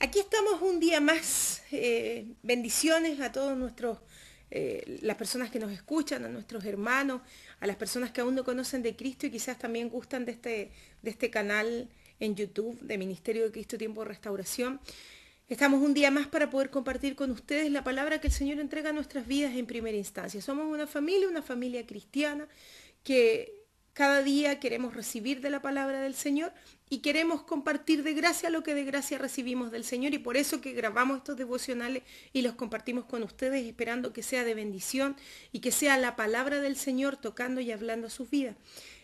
Aquí estamos un día más. Bendiciones a todos las personas que nos escuchan, a nuestros hermanos, a las personas que aún no conocen de Cristo y quizás también gustan de este canal en YouTube de Ministerio de Cristo Tiempo de Restauración. Estamos un día más para poder compartir con ustedes la palabra que el Señor entrega a nuestras vidas en primera instancia. Somos una familia cristiana que cada día queremos recibir de la palabra del Señor y queremos compartir de gracia lo que de gracia recibimos del Señor, y por eso que grabamos estos devocionales y los compartimos con ustedes, esperando que sea de bendición y que sea la palabra del Señor tocando y hablando a sus vidas.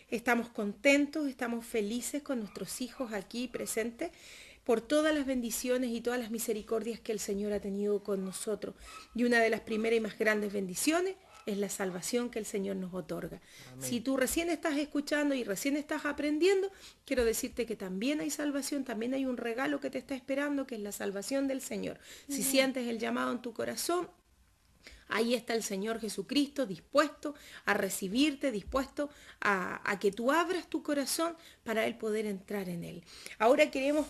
Estamos contentos, estamos felices con nuestros hijos aquí presentes por todas las bendiciones y todas las misericordias que el Señor ha tenido con nosotros. Y una de las primeras y más grandes bendiciones es la salvación que el Señor nos otorga. Amén. Si tú recién estás escuchando y recién estás aprendiendo, quiero decirte que también hay salvación, también hay un regalo que te está esperando, que es la salvación del Señor. Si sientes el llamado en tu corazón, ahí está el Señor Jesucristo dispuesto a recibirte, dispuesto a que tú abras tu corazón para Él poder entrar en Él. Ahora queremos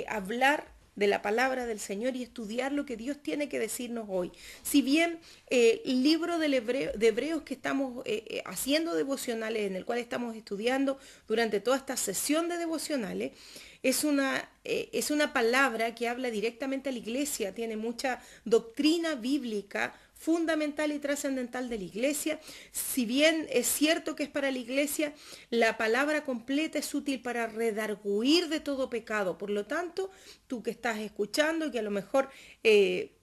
hablar de la palabra del Señor y estudiar lo que Dios tiene que decirnos hoy. Si bien el libro de Hebreos que estamos haciendo devocionales, en el cual estamos estudiando durante toda esta sesión de devocionales, es una palabra que habla directamente a la iglesia, tiene mucha doctrina bíblica fundamental y trascendental de la iglesia. Si bien es cierto que es para la iglesia, la palabra completa es útil para redarguir de todo pecado. Por lo tanto, tú que estás escuchando y que a lo mejor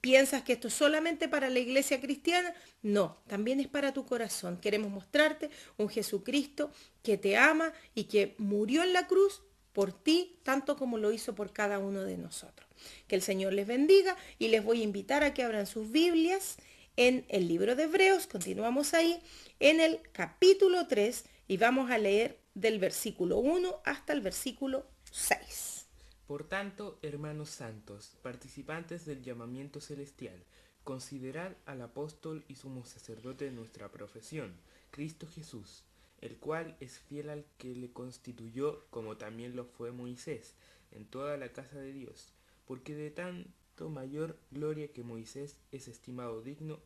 piensas que esto es solamente para la iglesia cristiana, no, también es para tu corazón. Queremos mostrarte un Jesucristo que te ama y que murió en la cruz por ti, tanto como lo hizo por cada uno de nosotros. Que el Señor les bendiga y les voy a invitar a que abran sus Biblias en el libro de Hebreos. Continuamos ahí en el capítulo 3 y vamos a leer del versículo 1 hasta el versículo 6. Por tanto, hermanos santos, participantes del llamamiento celestial, considerad al apóstol y sumo sacerdote de nuestra profesión, Cristo Jesús, el cual es fiel al que le constituyó, como también lo fue Moisés, en toda la casa de Dios, porque de tanto mayor gloria que Moisés es estimado digno,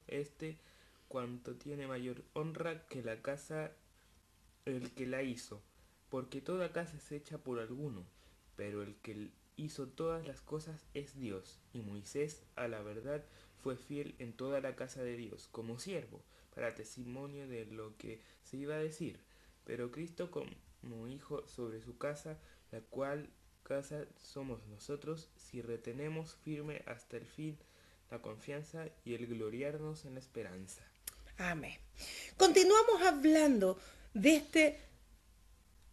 cuanto tiene mayor honra que la casa el que la hizo, porque toda casa es hecha por alguno, pero el que hizo todas las cosas es Dios, y Moisés, a la verdad, fue fiel en toda la casa de Dios, como siervo, para testimonio de lo que se iba a decir, pero Cristo como hijo sobre su casa, la cual casa somos nosotros, si retenemos firme hasta el fin la confianza y el gloriarnos en la esperanza. Amén. Continuamos hablando de este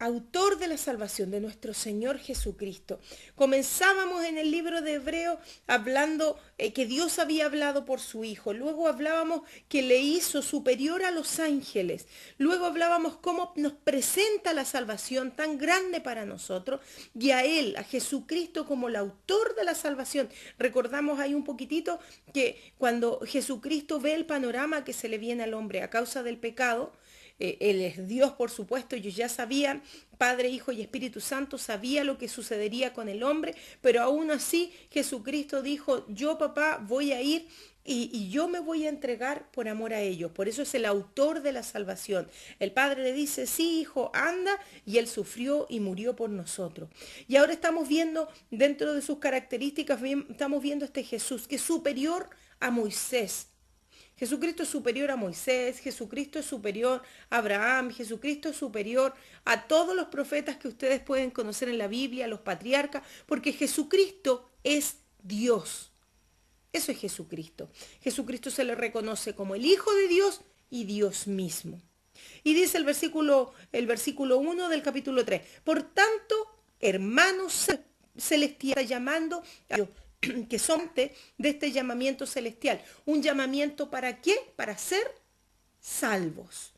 autor de la salvación, de nuestro Señor Jesucristo. Comenzábamos en el libro de Hebreos hablando que Dios había hablado por su Hijo. Luego hablábamos que le hizo superior a los ángeles. Luego hablábamos cómo nos presenta la salvación tan grande para nosotros y a Él, a Jesucristo, como el autor de la salvación. Recordamos ahí un poquitito que cuando Jesucristo ve el panorama que se le viene al hombre a causa del pecado, Él es Dios, por supuesto, ellos ya sabían, Padre, Hijo y Espíritu Santo, sabía lo que sucedería con el hombre, pero aún así Jesucristo dijo, yo papá voy a ir y yo me voy a entregar por amor a ellos. Por eso es el autor de la salvación. El Padre le dice, sí, hijo, anda, y Él sufrió y murió por nosotros. Y ahora estamos viendo, dentro de sus características, estamos viendo este Jesús, que es superior a Moisés. Jesucristo es superior a Moisés, Jesucristo es superior a Abraham, Jesucristo es superior a todos los profetas que ustedes pueden conocer en la Biblia, los patriarcas, porque Jesucristo es Dios. Eso es Jesucristo. Jesucristo se le reconoce como el Hijo de Dios y Dios mismo. Y dice el versículo 1 del capítulo 3, por tanto, hermanos celestiales, llamando a Dios, que son de este llamamiento celestial. ¿Un llamamiento para qué? Para ser salvos.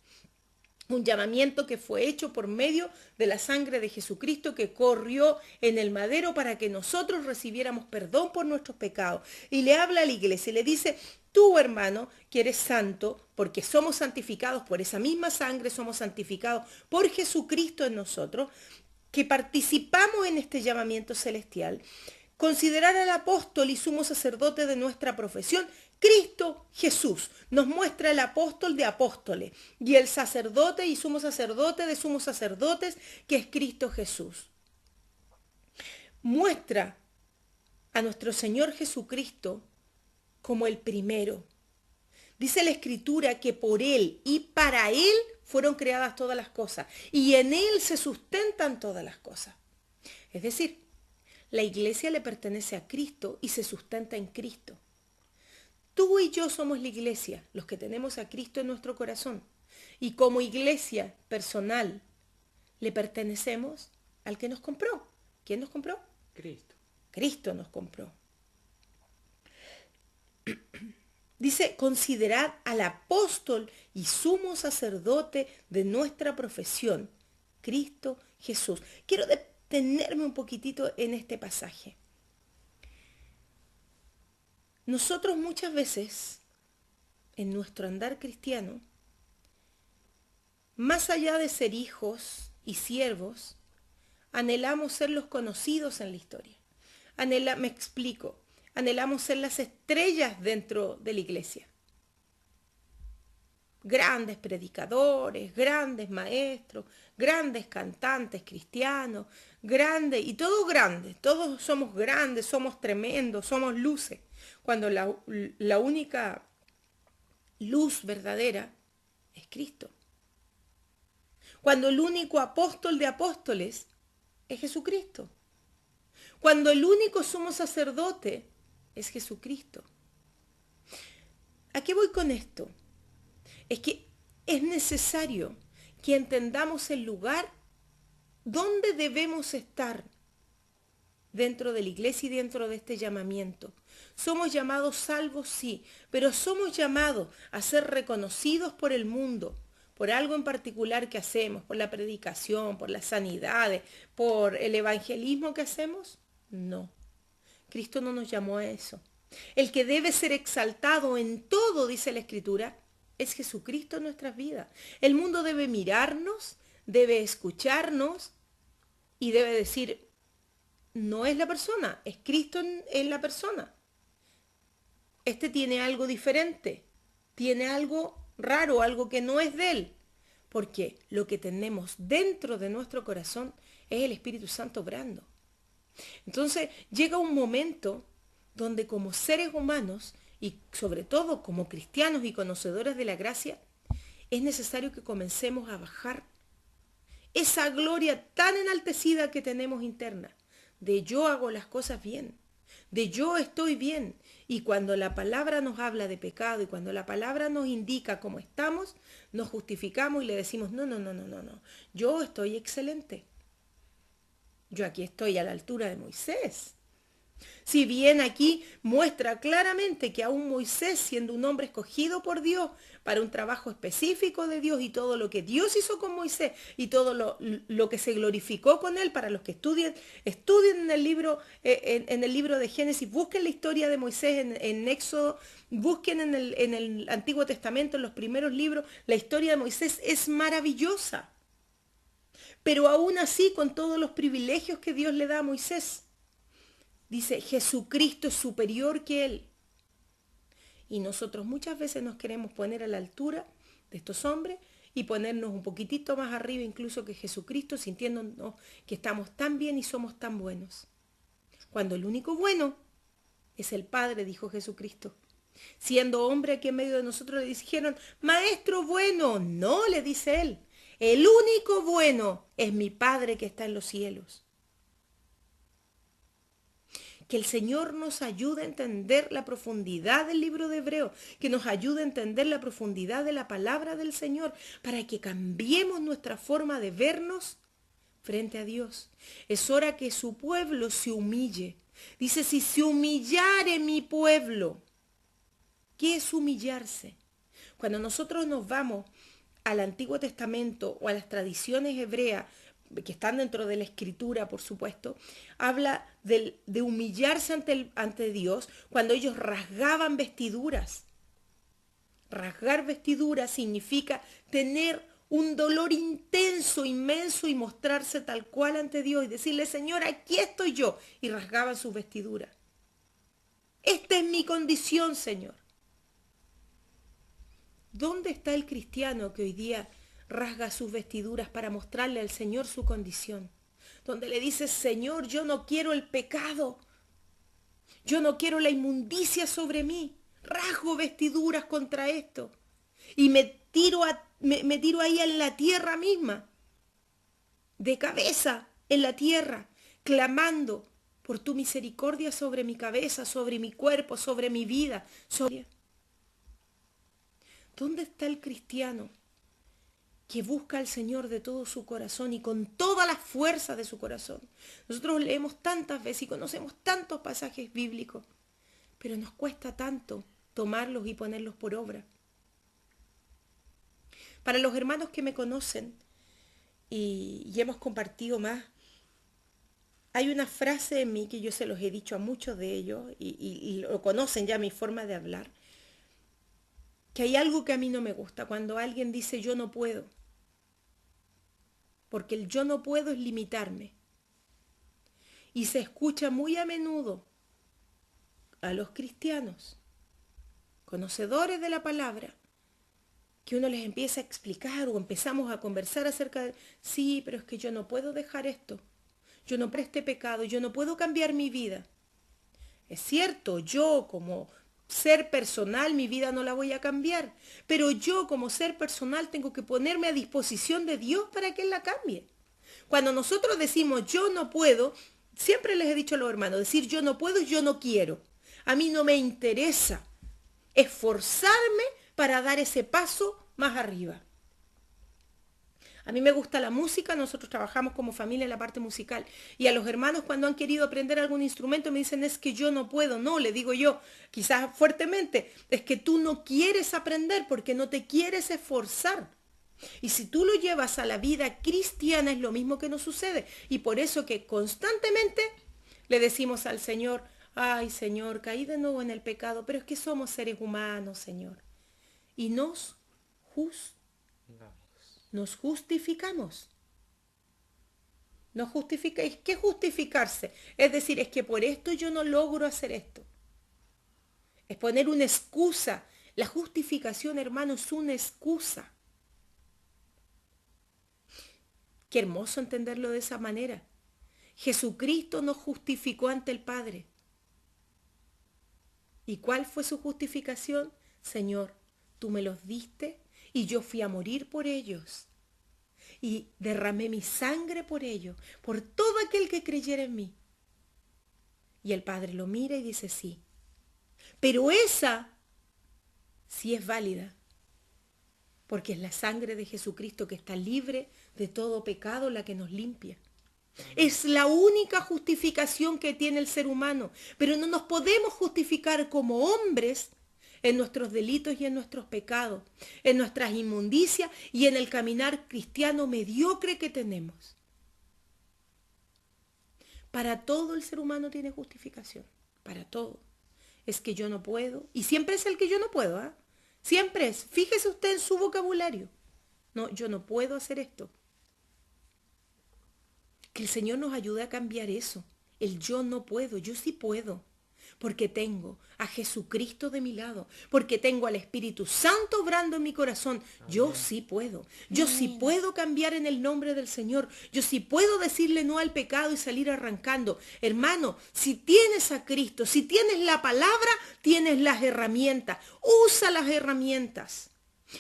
Un llamamiento que fue hecho por medio de la sangre de Jesucristo que corrió en el madero para que nosotros recibiéramos perdón por nuestros pecados. Y le habla a la iglesia y le dice, tú hermano, que eres santo, porque somos santificados por esa misma sangre, somos santificados por Jesucristo en nosotros, que participamos en este llamamiento celestial. considerar al apóstol y sumo sacerdote de nuestra profesión, Cristo Jesús. Nos muestra el apóstol de apóstoles y el sacerdote y sumo sacerdote de sumos sacerdotes, que es Cristo Jesús. Muestra a nuestro Señor Jesucristo como el primero. Dice la Escritura que por Él y para Él fueron creadas todas las cosas y en Él se sustentan todas las cosas. Es decir, la iglesia le pertenece a Cristo y se sustenta en Cristo. Tú y yo somos la iglesia, los que tenemos a Cristo en nuestro corazón. Y como iglesia personal le pertenecemos al que nos compró. ¿Quién nos compró? Cristo. Cristo nos compró. Dice, considerad al apóstol y sumo sacerdote de nuestra profesión, Cristo Jesús. Quiero detenerme un poquitito en este pasaje. Nosotros muchas veces, en nuestro andar cristiano, más allá de ser hijos y siervos, anhelamos ser los conocidos en la historia. Me explico. Anhelamos ser las estrellas dentro de la iglesia. Grandes predicadores, grandes maestros, grandes cantantes cristianos, grandes, y todos grandes, todos somos grandes, somos tremendos, somos luces, cuando la única luz verdadera es Cristo. Cuando el único apóstol de apóstoles es Jesucristo. Cuando el único sumo sacerdote es Jesucristo. ¿A qué voy con esto? Es que es necesario que entendamos el lugar donde debemos estar dentro de la iglesia y dentro de este llamamiento. Somos llamados salvos, sí, pero somos llamados a ser reconocidos por el mundo, por algo en particular que hacemos, por la predicación, por las sanidades, por el evangelismo que hacemos. No. Cristo no nos llamó a eso. El que debe ser exaltado en todo, dice la Escritura, es Jesucristo en nuestras vidas. El mundo debe mirarnos, debe escucharnos y debe decir, no es la persona, es Cristo en la persona. Este tiene algo diferente, tiene algo raro, algo que no es de él. Porque lo que tenemos dentro de nuestro corazón es el Espíritu Santo obrando. Entonces llega un momento donde como seres humanos y sobre todo como cristianos y conocedores de la gracia, es necesario que comencemos a bajar esa gloria tan enaltecida que tenemos interna, de yo hago las cosas bien, de yo estoy bien. Y cuando la palabra nos habla de pecado y cuando la palabra nos indica cómo estamos, nos justificamos y le decimos, no, yo estoy excelente. Yo aquí estoy a la altura de Moisés. Si bien aquí muestra claramente que aún Moisés, siendo un hombre escogido por Dios para un trabajo específico de Dios y todo lo que Dios hizo con Moisés y todo lo que se glorificó con él, para los que estudien en el libro de Génesis, busquen la historia de Moisés en Éxodo, busquen en el Antiguo Testamento, en los primeros libros, la historia de Moisés es maravillosa. Pero aún así, con todos los privilegios que Dios le da a Moisés, dice, Jesucristo es superior que él. Y nosotros muchas veces nos queremos poner a la altura de estos hombres y ponernos un poquitito más arriba incluso que Jesucristo, sintiéndonos que estamos tan bien y somos tan buenos. Cuando el único bueno es el Padre, dijo Jesucristo. Siendo hombre, aquí en medio de nosotros le dijeron, Maestro bueno. No, le dice él. El único bueno es mi Padre que está en los cielos. Que el Señor nos ayude a entender la profundidad del libro de Hebreos, que nos ayude a entender la profundidad de la palabra del Señor, para que cambiemos nuestra forma de vernos frente a Dios. Es hora que su pueblo se humille. Dice, si se humillare mi pueblo. ¿Qué es humillarse? Cuando nosotros nos vamos al Antiguo Testamento o a las tradiciones hebreas, que están dentro de la Escritura, por supuesto, habla de humillarse ante Dios cuando ellos rasgaban vestiduras. Rasgar vestiduras significa tener un dolor intenso, inmenso y mostrarse tal cual ante Dios y decirle, Señor, aquí estoy yo. Y rasgaban sus vestiduras. Esta es mi condición, Señor. ¿Dónde está el cristiano que hoy día rasga sus vestiduras para mostrarle al Señor su condición? Donde le dice, Señor, yo no quiero el pecado. Yo no quiero la inmundicia sobre mí. Rasgo vestiduras contra esto. Y me tiro ahí en la tierra misma. De cabeza en la tierra. Clamando por tu misericordia sobre mi cabeza, sobre mi cuerpo, sobre mi vida. ¿Dónde está el cristiano que busca al Señor de todo su corazón y con toda la fuerza de su corazón? Nosotros leemos tantas veces y conocemos tantos pasajes bíblicos, pero nos cuesta tanto tomarlos y ponerlos por obra. Para los hermanos que me conocen y hemos compartido más, hay una frase en mí que yo se los he dicho a muchos de ellos y lo conocen ya mi forma de hablar, que hay algo que a mí no me gusta cuando alguien dice yo no puedo, porque el yo no puedo es limitarme. Y se escucha muy a menudo a los cristianos, conocedores de la palabra, que uno les empieza a explicar o empezamos a conversar acerca de, sí, pero es que yo no puedo dejar esto, yo no puedo este pecado, yo no puedo cambiar mi vida. Es cierto, yo como ser personal mi vida no la voy a cambiar, pero yo como ser personal tengo que ponerme a disposición de Dios para que Él la cambie. Cuando nosotros decimos yo no puedo, siempre les he dicho a los hermanos, decir yo no puedo, yo no quiero. A mí no me interesa esforzarme para dar ese paso más arriba. A mí me gusta la música, nosotros trabajamos como familia en la parte musical. Y a los hermanos cuando han querido aprender algún instrumento me dicen, es que yo no puedo. No, le digo yo, quizás fuertemente, es que tú no quieres aprender porque no te quieres esforzar. Y si tú lo llevas a la vida cristiana es lo mismo que nos sucede. Y por eso que constantemente le decimos al Señor, ay Señor, caí de nuevo en el pecado, pero es que somos seres humanos, Señor. Y nos justificamos. No justificáis. ¿Qué justificarse? Es decir, es que por esto yo no logro hacer esto. Es poner una excusa. La justificación, hermano, es una excusa. Qué hermoso entenderlo de esa manera. Jesucristo nos justificó ante el Padre. ¿Y cuál fue su justificación? Señor, tú me los diste y yo fui a morir por ellos. Y derramé mi sangre por ellos, por todo aquel que creyera en mí. Y el Padre lo mira y dice, sí. Pero esa sí es válida, porque es la sangre de Jesucristo que está libre de todo pecado la que nos limpia. Es la única justificación que tiene el ser humano, pero no nos podemos justificar como hombres en nuestros delitos y en nuestros pecados, en nuestras inmundicias y en el caminar cristiano mediocre que tenemos. Para todo el ser humano tiene justificación, para todo. Es que yo no puedo, y siempre es el que yo no puedo, ¿eh? Siempre es, fíjese usted en su vocabulario. No, yo no puedo hacer esto. Que el Señor nos ayude a cambiar eso. El yo no puedo, yo sí puedo. Porque tengo a Jesucristo de mi lado, porque tengo al Espíritu Santo obrando en mi corazón. Yo sí puedo. Yo sí puedo cambiar en el nombre del Señor. Yo sí puedo decirle no al pecado y salir arrancando. Hermano, si tienes a Cristo, si tienes la palabra, tienes las herramientas. Usa las herramientas.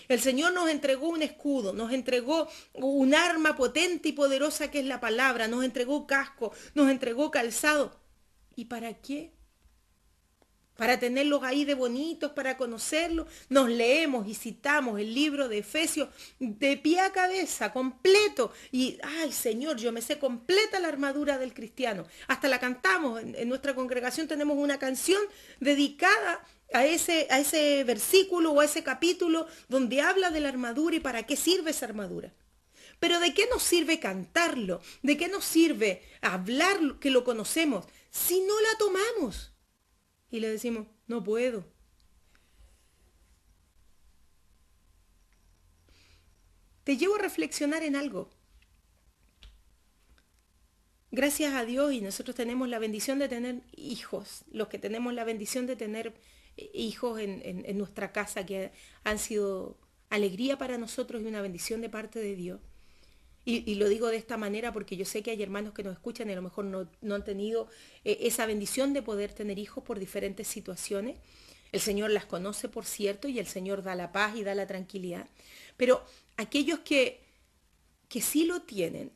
El Señor nos entregó un escudo, nos entregó un arma potente y poderosa que es la palabra, nos entregó casco, nos entregó calzado. ¿Y para qué? Para tenerlos ahí de bonitos, para conocerlos. Nos leemos y citamos el libro de Efesios de pie a cabeza, completo. Y, ay Señor, yo me sé completa la armadura del cristiano. Hasta la cantamos. En nuestra congregación tenemos una canción dedicada a ese versículo o a ese capítulo donde habla de la armadura y para qué sirve esa armadura. Pero ¿de qué nos sirve cantarlo? ¿De qué nos sirve hablar que lo conocemos si no la tomamos? Y le decimos, no puedo. te llevo a reflexionar en algo. Gracias a Dios, y nosotros tenemos la bendición de tener hijos, los que tenemos la bendición de tener hijos en nuestra casa que han sido alegría para nosotros y una bendición de parte de Dios. Y lo digo de esta manera porque yo sé que hay hermanos que nos escuchan y a lo mejor no han tenido esa bendición de poder tener hijos por diferentes situaciones. El Señor las conoce, por cierto, y el Señor da la paz y da la tranquilidad. Pero aquellos que sí lo tienen,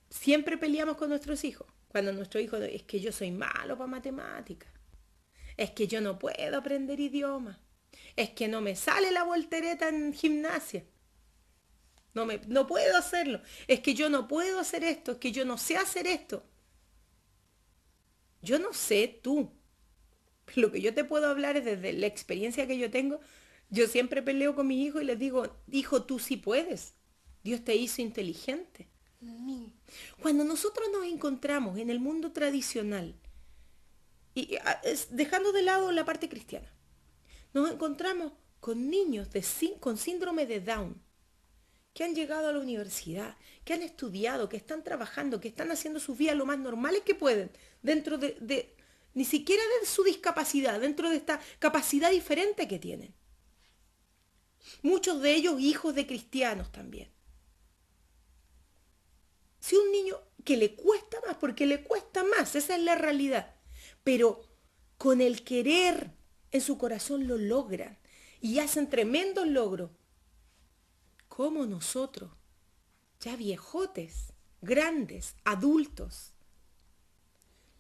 siempre peleamos con nuestros hijos. Cuando nuestro hijo, es que yo soy malo para matemáticas, es que yo no puedo aprender idiomas, es que no me sale la voltereta en gimnasia. No puedo hacerlo. Es que yo no puedo hacer esto. Es que yo no sé hacer esto. Yo no sé tú. Lo que yo te puedo hablar es desde la experiencia que yo tengo. Yo siempre peleo con mis hijos y les digo, hijo, tú sí puedes. Dios te hizo inteligente. Cuando nosotros nos encontramos en el mundo tradicional, y dejando de lado la parte cristiana, nos encontramos con niños con síndrome de Down, que han llegado a la universidad, que han estudiado, que están trabajando, que están haciendo sus vidas lo más normales que pueden, dentro de ni siquiera de su discapacidad, dentro de esta capacidad diferente que tienen. Muchos de ellos hijos de cristianos también. Si un niño que le cuesta más, porque le cuesta más, esa es la realidad, pero con el querer en su corazón lo logran y hacen tremendos logros. Como nosotros, ya viejotes, grandes, adultos,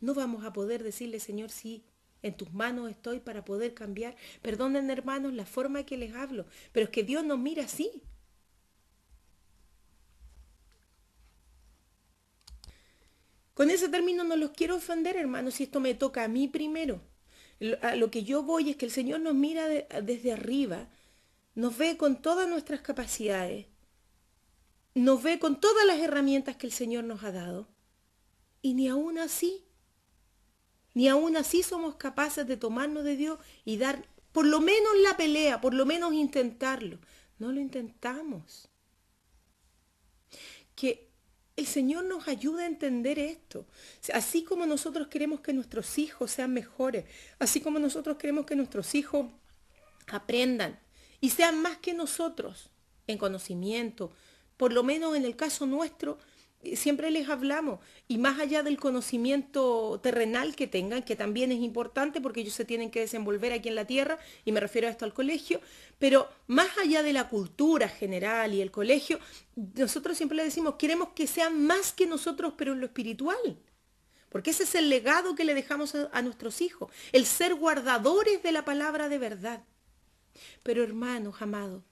no vamos a poder decirle, Señor, sí, en tus manos estoy para poder cambiar. Perdonen, hermanos, la forma que les hablo, pero es que Dios nos mira así. Con ese término no los quiero ofender, hermanos, si esto me toca a mí primero. A lo que yo voy es que el Señor nos mira desde arriba, nos ve con todas nuestras capacidades, nos ve con todas las herramientas que el Señor nos ha dado. Y ni aún así somos capaces de tomarnos de Dios y dar por lo menos la pelea, por lo menos intentarlo. No lo intentamos. Que el Señor nos ayude a entender esto. Así como nosotros queremos que nuestros hijos sean mejores, así como nosotros queremos que nuestros hijos aprendan y sean más que nosotros en conocimiento, por lo menos en el caso nuestro, siempre les hablamos, y más allá del conocimiento terrenal que tengan, que también es importante porque ellos se tienen que desenvolver aquí en la tierra, y me refiero a esto al colegio, pero más allá de la cultura general y el colegio, nosotros siempre les decimos, queremos que sean más que nosotros, pero en lo espiritual. Porque ese es el legado que le dejamos a nuestros hijos, el ser guardadores de la palabra de verdad. Pero hermanos, amados,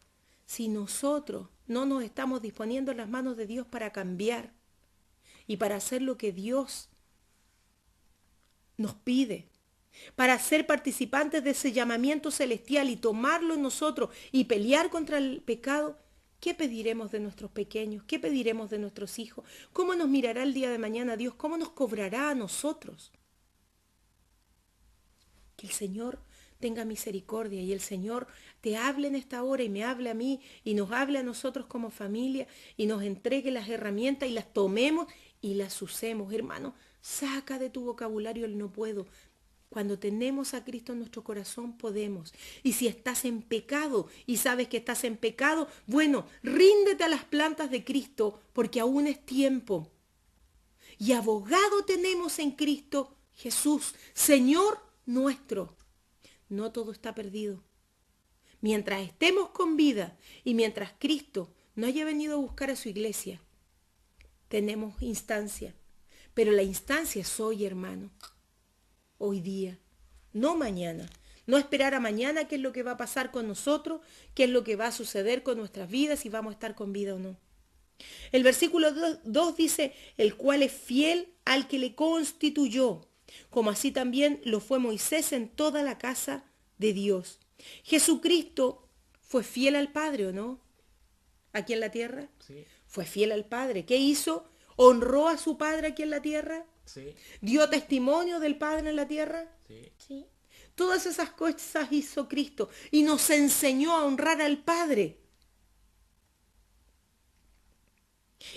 si nosotros no nos estamos disponiendo en las manos de Dios para cambiar y para hacer lo que Dios nos pide, para ser participantes de ese llamamiento celestial y tomarlo en nosotros y pelear contra el pecado, ¿qué pediremos de nuestros pequeños? ¿Qué pediremos de nuestros hijos? ¿Cómo nos mirará el día de mañana Dios? ¿Cómo nos cobrará a nosotros? Que el Señor tenga misericordia y el Señor te hable en esta hora y me hable a mí y nos hable a nosotros como familia y nos entregue las herramientas y las tomemos y las usemos. Hermano, saca de tu vocabulario el no puedo. Cuando tenemos a Cristo en nuestro corazón podemos. Y si estás en pecado y sabes que estás en pecado, bueno, ríndete a las plantas de Cristo porque aún es tiempo. Y abogado tenemos en Cristo Jesús, Señor nuestro. No todo está perdido. Mientras estemos con vida y mientras Cristo no haya venido a buscar a su iglesia, tenemos instancia. Pero la instancia es hoy, hermano. Hoy día, no mañana. No esperar a mañana qué es lo que va a pasar con nosotros, qué es lo que va a suceder con nuestras vidas, si vamos a estar con vida o no. El versículo 2 dice, el cual es fiel al que le constituyó, como así también lo fue Moisés en toda la casa de Dios. Jesucristo fue fiel al Padre, ¿o no? Aquí en la tierra. Sí. Fue fiel al Padre. ¿Qué hizo? ¿Honró a su Padre aquí en la tierra? Sí. ¿Dio testimonio del Padre en la tierra? Sí. Sí. Todas esas cosas hizo Cristo y nos enseñó a honrar al Padre.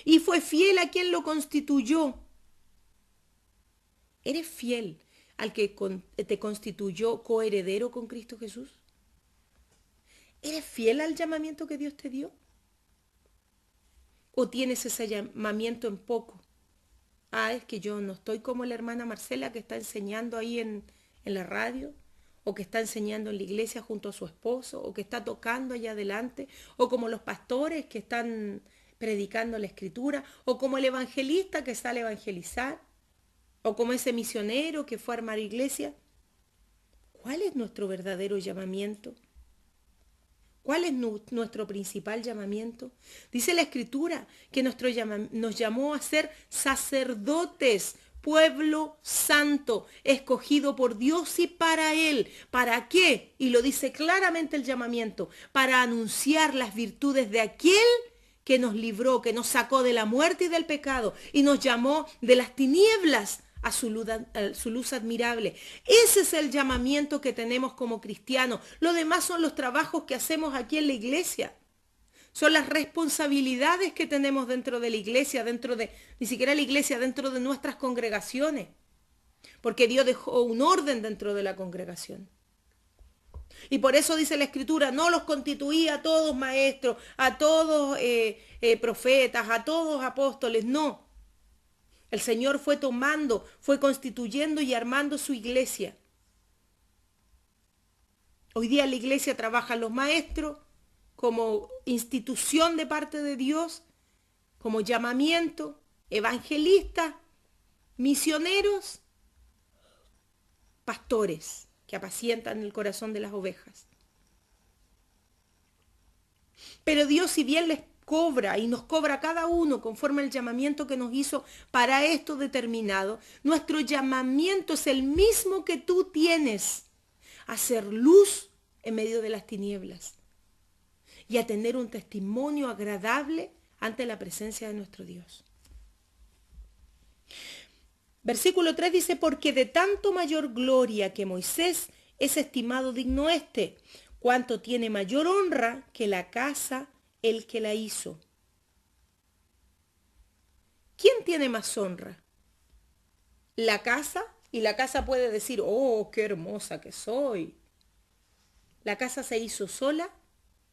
Y fue fiel a quien lo constituyó. ¿Eres fiel al que te constituyó coheredero con Cristo Jesús? ¿Eres fiel al llamamiento que Dios te dio? ¿O tienes ese llamamiento en poco? Ah, es que yo no estoy como la hermana Marcela que está enseñando ahí en la radio, o que está enseñando en la iglesia junto a su esposo, o que está tocando allá adelante, o como los pastores que están predicando la escritura, o como el evangelista que sale a evangelizar, o como ese misionero que fue a armar iglesia. ¿Cuál es nuestro verdadero llamamiento? ¿Cuál es nuestro principal llamamiento? Dice la Escritura que nos llamó a ser sacerdotes, pueblo santo, escogido por Dios y para Él. ¿Para qué? Y lo dice claramente el llamamiento, para anunciar las virtudes de aquel que nos libró, que nos sacó de la muerte y del pecado y nos llamó de las tinieblas a su luz admirable. Ese es el llamamiento que tenemos como cristianos. Lo demás son los trabajos que hacemos aquí en la iglesia. Son las responsabilidades que tenemos dentro de la iglesia, ni siquiera la iglesia, dentro de nuestras congregaciones. Porque Dios dejó un orden dentro de la congregación. Y por eso dice la Escritura, no los constituía a todos maestros, a todos profetas, a todos apóstoles, no. El Señor fue tomando, fue constituyendo y armando su iglesia. Hoy día la iglesia trabaja los maestros como institución de parte de Dios, como llamamiento, evangelistas, misioneros, pastores que apacientan el corazón de las ovejas. Pero Dios, si bien les cobra y nos cobra a cada uno conforme al llamamiento que nos hizo para esto determinado, nuestro llamamiento es el mismo que tú tienes, a ser luz en medio de las tinieblas y a tener un testimonio agradable ante la presencia de nuestro Dios. Versículo 3 dice, porque de tanto mayor gloria que Moisés es estimado digno este, cuanto tiene mayor honra que la casa el que la hizo. ¿Quién tiene más honra? ¿La casa? Y la casa puede decir, oh, qué hermosa que soy. ¿La casa se hizo sola?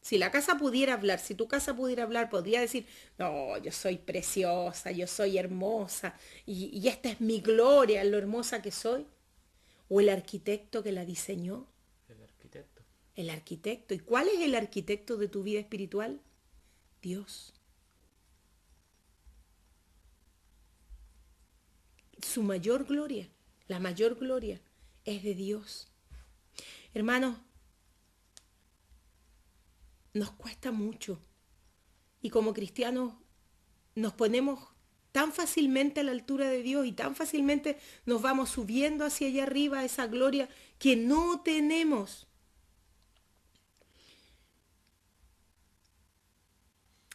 Si la casa pudiera hablar, si tu casa pudiera hablar, podría decir, no, yo soy preciosa, yo soy hermosa, y esta es mi gloria, lo hermosa que soy. ¿O el arquitecto que la diseñó? El arquitecto. El arquitecto. ¿Y cuál es el arquitecto de tu vida espiritual? Dios. Su mayor gloria, la mayor gloria es de Dios. Hermanos, nos cuesta mucho y como cristianos nos ponemos tan fácilmente a la altura de Dios y tan fácilmente nos vamos subiendo hacia allá arriba a esa gloria que no tenemos.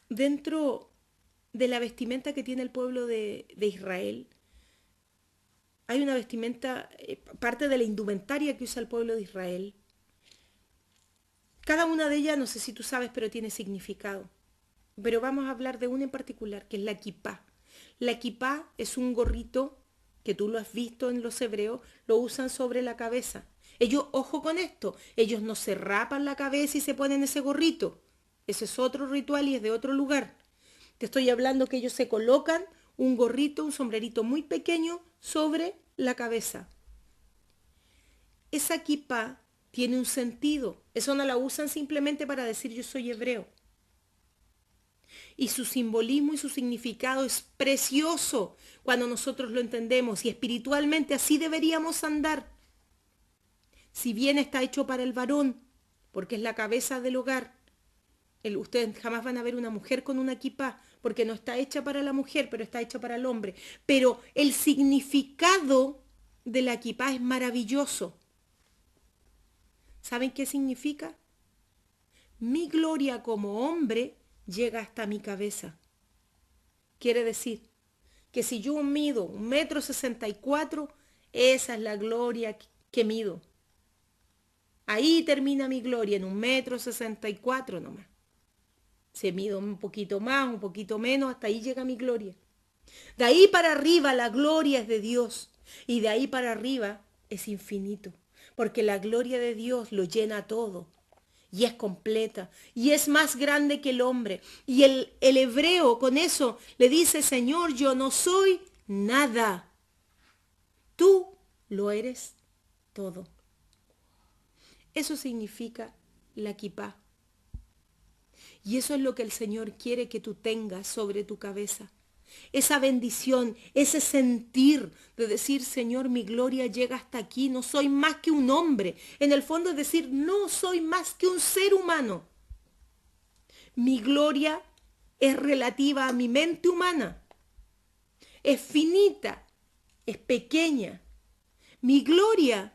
Dentro de la vestimenta que tiene el pueblo de Israel, hay una vestimenta, parte de la indumentaria que usa el pueblo de Israel. Cada una de ellas, no sé si tú sabes, pero tiene significado. Pero vamos a hablar de una en particular, que es la kipá. La kipá es un gorrito que tú lo has visto en los hebreos, lo usan sobre la cabeza. Ellos, ojo con esto, ellos no se rapan la cabeza y se ponen ese gorrito. Ese es otro ritual y es de otro lugar. Te estoy hablando que ellos se colocan un gorrito, un sombrerito muy pequeño sobre la cabeza. Esa kipá tiene un sentido. Eso no la usan simplemente para decir yo soy hebreo. Y su simbolismo y su significado es precioso cuando nosotros lo entendemos y espiritualmente así deberíamos andar. Si bien está hecho para el varón, porque es la cabeza del hogar, ustedes jamás van a ver una mujer con una kipá, porque no está hecha para la mujer, pero está hecha para el hombre. Pero el significado de la kipá es maravilloso. ¿Saben qué significa? Mi gloria como hombre llega hasta mi cabeza. Quiere decir que si yo mido 1,64 m, esa es la gloria que mido. Ahí termina mi gloria, en 1,64 m nomás. Se mide un poquito más, un poquito menos, hasta ahí llega mi gloria. De ahí para arriba la gloria es de Dios. Y de ahí para arriba es infinito. Porque la gloria de Dios lo llena todo. Y es completa. Y es más grande que el hombre. Y el hebreo con eso le dice, Señor, yo no soy nada. Tú lo eres todo. Eso significa la kipá. Y eso es lo que el Señor quiere que tú tengas sobre tu cabeza. Esa bendición, ese sentir de decir, Señor, mi gloria llega hasta aquí, no soy más que un hombre. En el fondo es decir, no soy más que un ser humano. Mi gloria es relativa a mi mente humana. Es finita, es pequeña. Mi gloria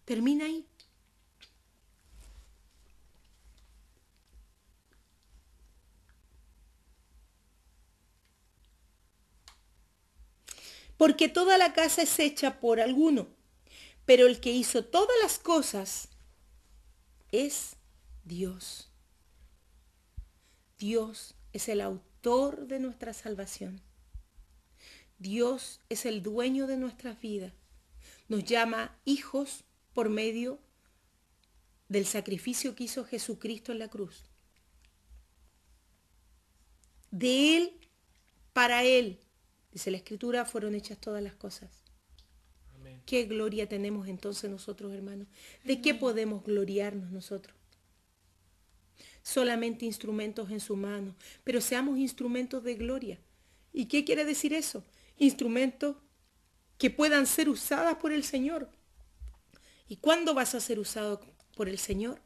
termina ahí. Porque toda la casa es hecha por alguno, pero el que hizo todas las cosas es Dios. Dios es el autor de nuestra salvación. Dios es el dueño de nuestras vidas. Nos llama hijos por medio del sacrificio que hizo Jesucristo en la cruz. De Él, para Él, dice la Escritura, fueron hechas todas las cosas. Amén. ¿Qué gloria tenemos entonces nosotros, hermanos? ¿De qué podemos gloriarnos nosotros? Solamente instrumentos en su mano, pero seamos instrumentos de gloria. ¿Y qué quiere decir eso? Instrumentos que puedan ser usadas por el Señor. ¿Y cuándo vas a ser usado por el Señor?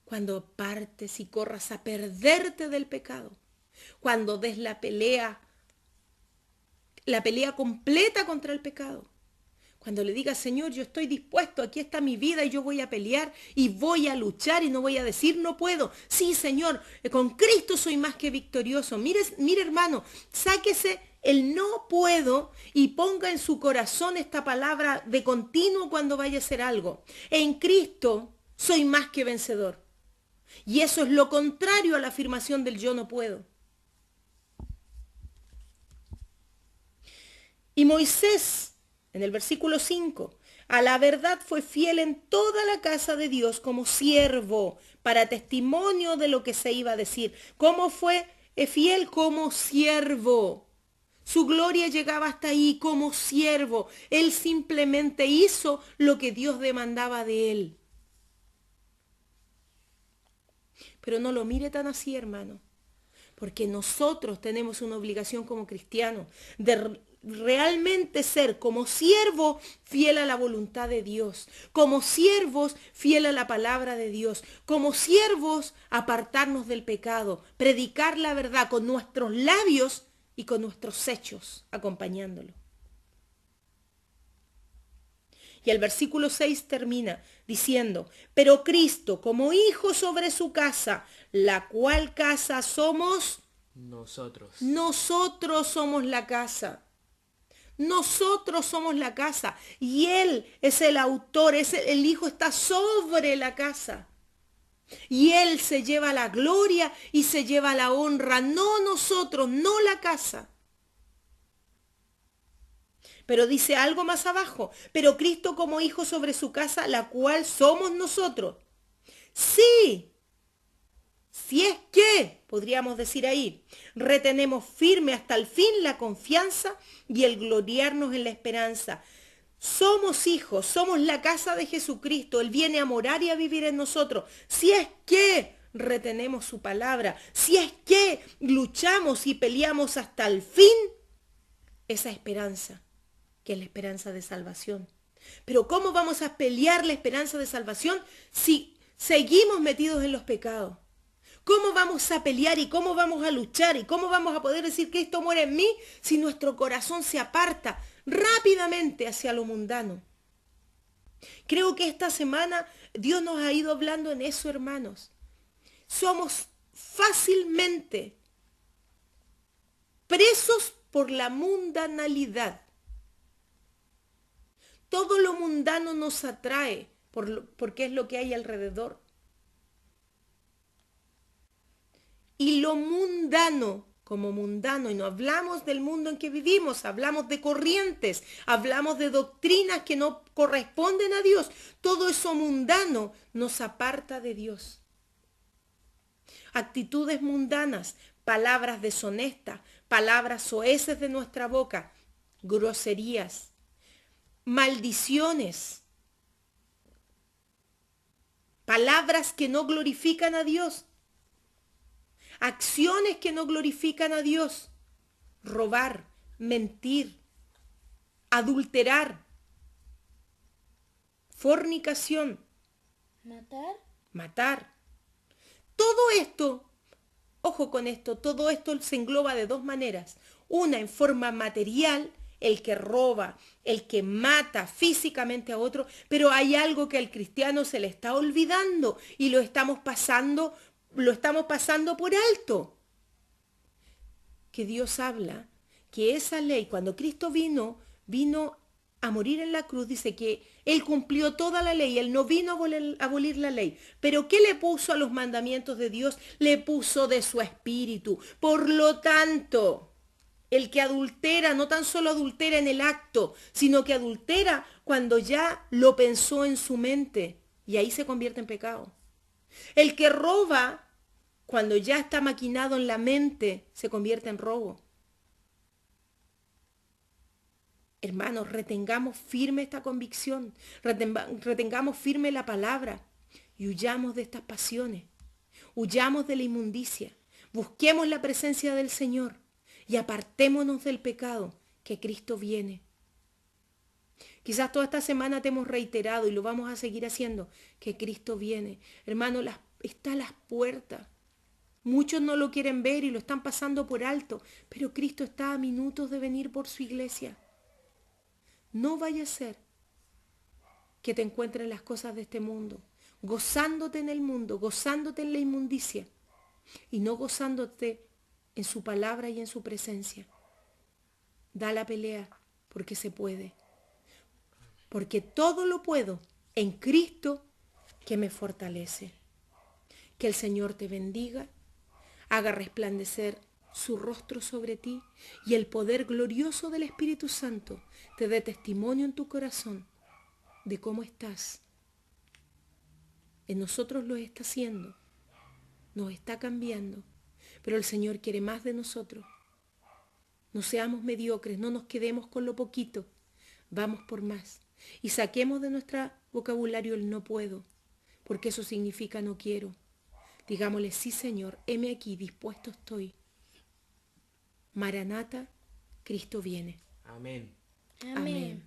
Cuando partes y corras a perderte del pecado. Cuando des la pelea completa contra el pecado. Cuando le digas, Señor, yo estoy dispuesto, aquí está mi vida y yo voy a pelear y voy a luchar y no voy a decir no puedo. Sí, Señor, con Cristo soy más que victorioso. Mire, hermano, sáquese el no puedo y ponga en su corazón esta palabra de continuo cuando vaya a hacer algo. En Cristo soy más que vencedor. Y eso es lo contrario a la afirmación del yo no puedo. Y Moisés, en el versículo 5, a la verdad fue fiel en toda la casa de Dios como siervo, para testimonio de lo que se iba a decir. ¿Cómo fue fiel? Como siervo. Su gloria llegaba hasta ahí como siervo. Él simplemente hizo lo que Dios demandaba de él. Pero no lo mire tan así, hermano. Porque nosotros tenemos una obligación como cristianos de realmente ser como siervo fiel a la voluntad de Dios, como siervos fiel a la palabra de Dios, como siervos apartarnos del pecado, predicar la verdad con nuestros labios y con nuestros hechos acompañándolo. Y el versículo 6 termina diciendo, pero Cristo como hijo sobre su casa, la cual casa somos nosotros. Nosotros somos la casa. Nosotros somos la casa. Y Él es el autor, el Hijo está sobre la casa. Y Él se lleva la gloria y se lleva la honra, no nosotros, no la casa. Pero dice algo más abajo, pero Cristo como hijo sobre su casa, la cual somos nosotros. Sí, si es que, podríamos decir ahí, retenemos firme hasta el fin la confianza y el gloriarnos en la esperanza. Somos hijos, somos la casa de Jesucristo. Él viene a morar y a vivir en nosotros. Si es que retenemos su palabra, si es que luchamos y peleamos hasta el fin, esa esperanza, que es la esperanza de salvación. Pero ¿cómo vamos a pelear la esperanza de salvación si seguimos metidos en los pecados? ¿Cómo vamos a pelear y cómo vamos a luchar y cómo vamos a poder decir que Cristo muere en mí si nuestro corazón se aparta rápidamente hacia lo mundano? Creo que esta semana Dios nos ha ido hablando en eso, hermanos. Somos fácilmente presos por la mundanalidad. Todo lo mundano nos atrae porque es lo que hay alrededor. y lo mundano como mundano, y no hablamos del mundo en que vivimos, hablamos de corrientes, hablamos de doctrinas que no corresponden a Dios. Todo eso mundano nos aparta de Dios. Actitudes mundanas, palabras deshonestas, palabras soeces de nuestra boca, groserías, maldiciones, palabras que no glorifican a Dios, acciones que no glorifican a Dios, robar, mentir, adulterar, fornicación, matar. Todo esto, ojo con esto, todo esto se engloba de dos maneras. Una en forma material, el que roba, el que mata físicamente a otro, pero hay algo que al cristiano se le está olvidando y lo estamos pasando por alto. Que Dios habla, que esa ley, cuando Cristo vino a morir en la cruz, dice que Él cumplió toda la ley, Él no vino a abolir la ley. Pero ¿qué le puso a los mandamientos de Dios? Le puso de su espíritu. Por lo tanto, el que adultera no tan solo adultera en el acto, sino que adultera cuando ya lo pensó en su mente y ahí se convierte en pecado. El que roba, cuando ya está maquinado en la mente, se convierte en robo. Hermanos, retengamos firme esta convicción, retengamos firme la palabra y huyamos de estas pasiones, huyamos de la inmundicia, busquemos la presencia del Señor y apartémonos del pecado, que Cristo viene. Quizás toda esta semana te hemos reiterado y lo vamos a seguir haciendo, que Cristo viene. Hermano, está a las puertas. Muchos no lo quieren ver y lo están pasando por alto, pero Cristo está a minutos de venir por su iglesia. No vaya a ser que te encuentres en las cosas de este mundo, gozándote en el mundo, gozándote en la inmundicia y no gozándote en su palabra y en su presencia. Da la pelea porque se puede. Porque todo lo puedo en Cristo que me fortalece. Que el Señor te bendiga, haga resplandecer su rostro sobre ti y el poder glorioso del Espíritu Santo te dé testimonio en tu corazón de cómo estás. En nosotros lo está haciendo, nos está cambiando, pero el Señor quiere más de nosotros. No seamos mediocres, no nos quedemos con lo poquito, vamos por más. Y saquemos de nuestro vocabulario el no puedo, porque eso significa no quiero. Digámosle, sí Señor, heme aquí, dispuesto estoy. Maranata, Cristo viene. Amén. Amén.